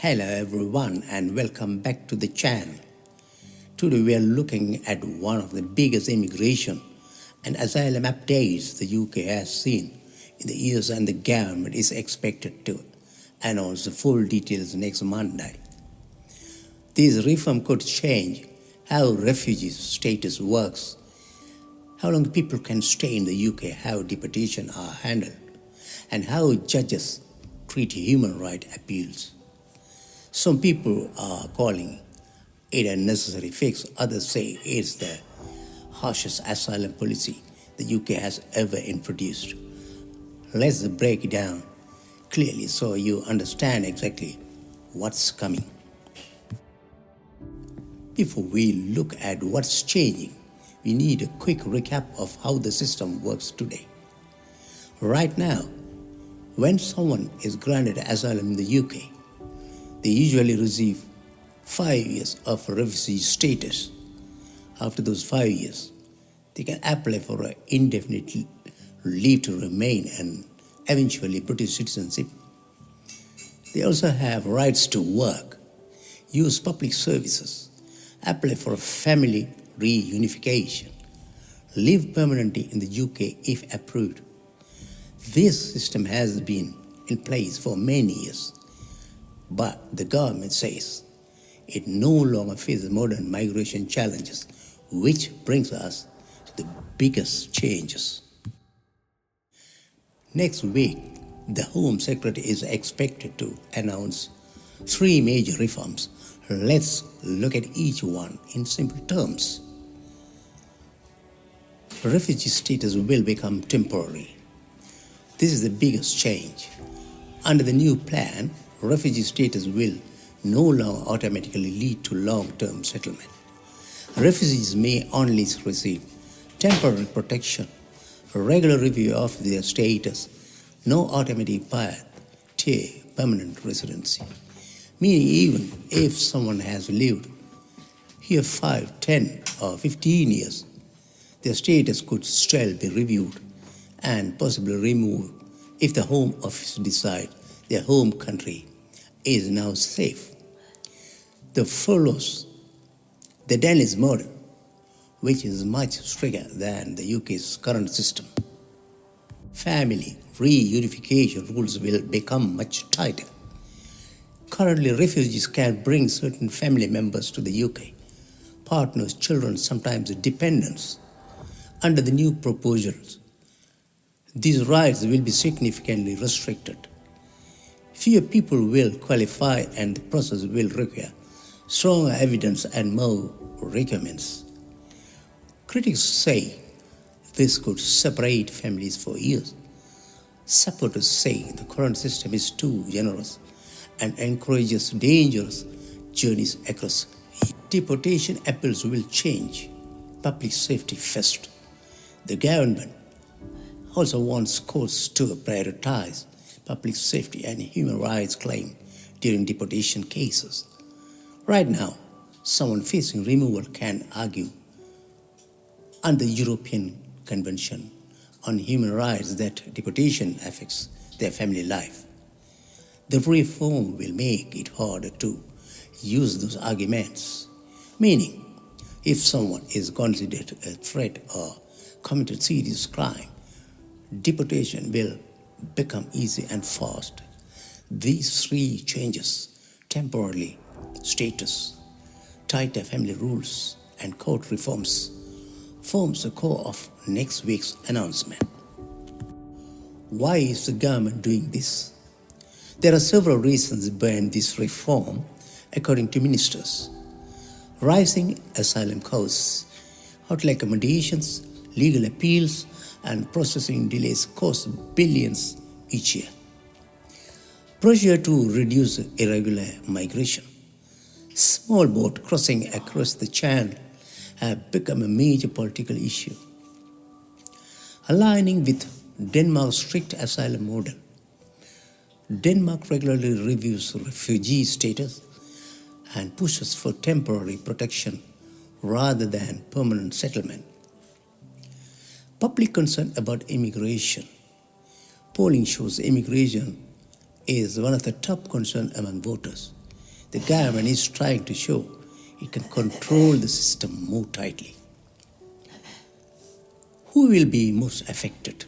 Hello everyone and welcome back to the channel. Today we are looking at one of the biggest immigration and asylum updates the UK has seen in the years, and the government is expected to announce the full details next Monday. This reform could change how refugee status works, how long people can stay in the UK, how deportation are handled, and how judges treat human rights appeals. Some people are calling it a necessary fix. Others say it's the harshest asylum policy the UK has ever introduced. Let's break it down clearly so you understand exactly what's coming. Before we look at what's changing, we need a quick recap of how the system works today. Right now, when someone is granted asylum in the UK, they usually receive 5 years of refugee status. After those 5 years, they can apply for an indefinite leave to remain and eventually British citizenship. They also have rights to work, use public services, apply for family reunification, live permanently in the UK if approved. This system has been in place for many years, but the government says it no longer faces modern migration challenges, which brings us to the biggest changes. Next week, the Home Secretary is expected to announce 3 major reforms. Let's look at each one in simple terms. Refugee status will become temporary. This is the biggest change. Under the new plan, refugee status will no longer automatically lead to long-term settlement. Refugees may only receive temporary protection, regular review of their status, no automatic path to permanent residency. Meaning even if someone has lived here 5, 10 or 15 years, their status could still be reviewed and possibly removed if the Home Office decides their home country is now safe. The follows the Danish model, which is much stricter than the UK's current system. Family reunification rules will become much tighter. Currently, refugees can bring certain family members to the UK, partners, children, sometimes dependents. Under the new proposals, these rights will be significantly restricted. Fewer people will qualify and the process will require stronger evidence and more requirements. Critics say this could separate families for years. Supporters say the current system is too generous and encourages dangerous journeys across. Deportation appeals will change. Public safety first. The government also wants courts to prioritize public safety and human rights claim during deportation cases. Right now, someone facing removal can argue under the European Convention on Human Rights that deportation affects their family life. The reform will make it harder to use those arguments, meaning if someone is considered a threat or committed serious crime, deportation will become easy and fast. These 3 changes, temporarily status, tighter family rules, and court reforms, forms the core of next week's announcement. Why is the government doing this? There are several reasons behind this reform, according to ministers. Rising asylum costs, hotel accommodations, legal appeals, and processing delays cost billions each year. Pressure to reduce irregular migration. Small boats crossing across the channel have become a major political issue. Aligning with Denmark's strict asylum model. Denmark regularly reviews refugee status and pushes for temporary protection rather than permanent settlement. Public concern about immigration. Polling shows immigration is one of the top concerns among voters. The government is trying to show it can control the system more tightly. Who will be most affected?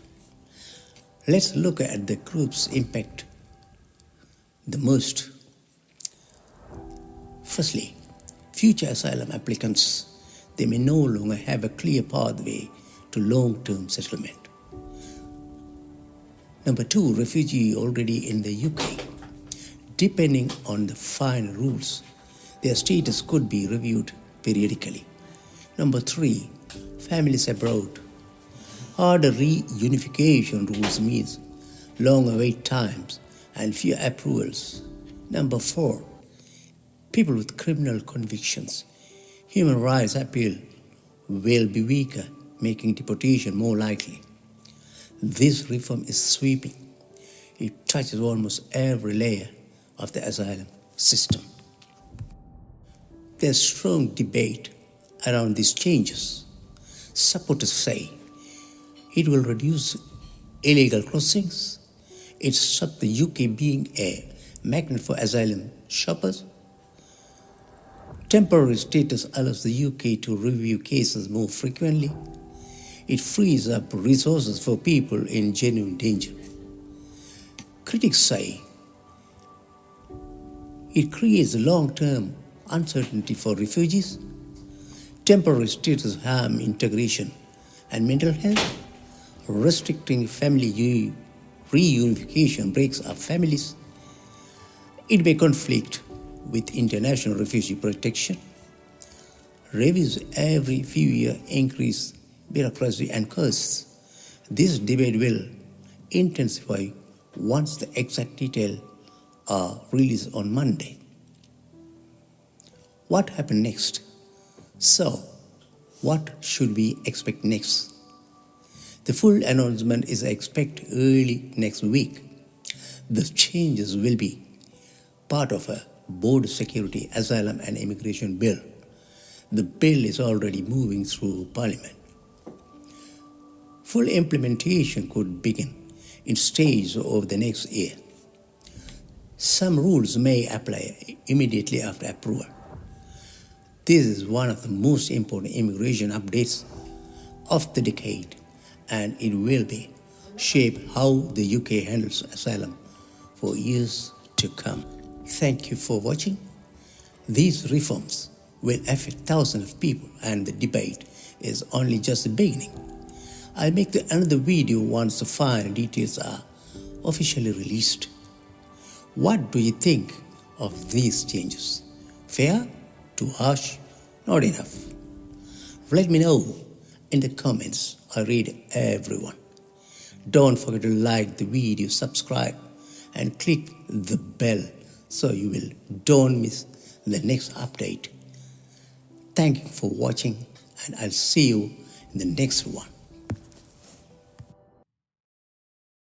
Let's look at the groups impacted the most. Firstly, future asylum applicants. They may no longer have a clear pathway to long-term settlement. Number two, refugee already in the UK. Depending on the final rules, their status could be reviewed periodically. Number three, families abroad. Harder reunification rules means longer wait times and fewer approvals. Number four, people with criminal convictions. Human rights appeal will be weaker, making deportation more likely. This reform is sweeping. It touches almost every layer of the asylum system. There's strong debate around these changes. Supporters say it will reduce illegal crossings, it stops the UK being a magnet for asylum shoppers. Temporary status allows the UK to review cases more frequently. It frees up resources for people in genuine danger. Critics say it creates long-term uncertainty for refugees. Temporary status harm integration and mental health. Restricting family reunification breaks up families. It may conflict with international refugee protection. Reviews every few years increase bureaucracy and costs. This debate will intensify once the exact details are released on Monday. What happened next? So, what should we expect next? The full announcement is expected early next week. The changes will be part of a border security, asylum and immigration bill. The bill is already moving through Parliament. Full implementation could begin in stages over the next year. Some rules may apply immediately after approval. This is one of the most important immigration updates of the decade, and it will shape how the UK handles asylum for years to come. Thank you for watching. These reforms will affect thousands of people, and the debate is only just the beginning. I'll make another video once the final details are officially released. What do you think of these changes? Fair? Too harsh? Not enough? Let me know in the comments. I read everyone. Don't forget to like the video, subscribe, and click the bell so you don't miss the next update. Thank you for watching, and I'll see you in the next one.